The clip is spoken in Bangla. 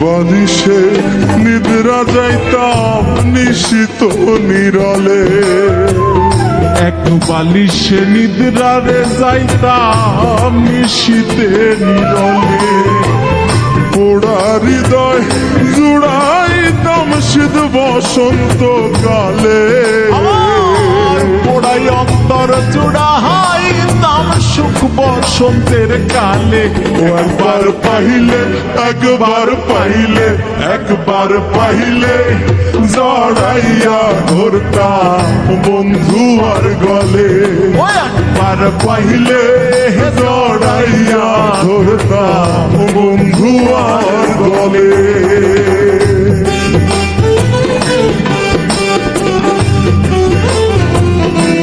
বালিশে নিদ্রা যাইতাম নিশিত নিরলে, এক বালিশে নিদ্রারে যাইতাম নিশীতে নিরলে। পোড়া হৃদয় জুড়াইতাম শীত বসন্ত কালে, পোড়াই অন্তর জুড়াইতাম সুখ বসন্তের কালে। একবার পাইলে একবার পাইলে একবার পাইলে জড়াইয়া ধরতাম বন্ধু আর গলে, একবার পাইলে জড়াইয়া ধরতাম বন্ধু আর গলে।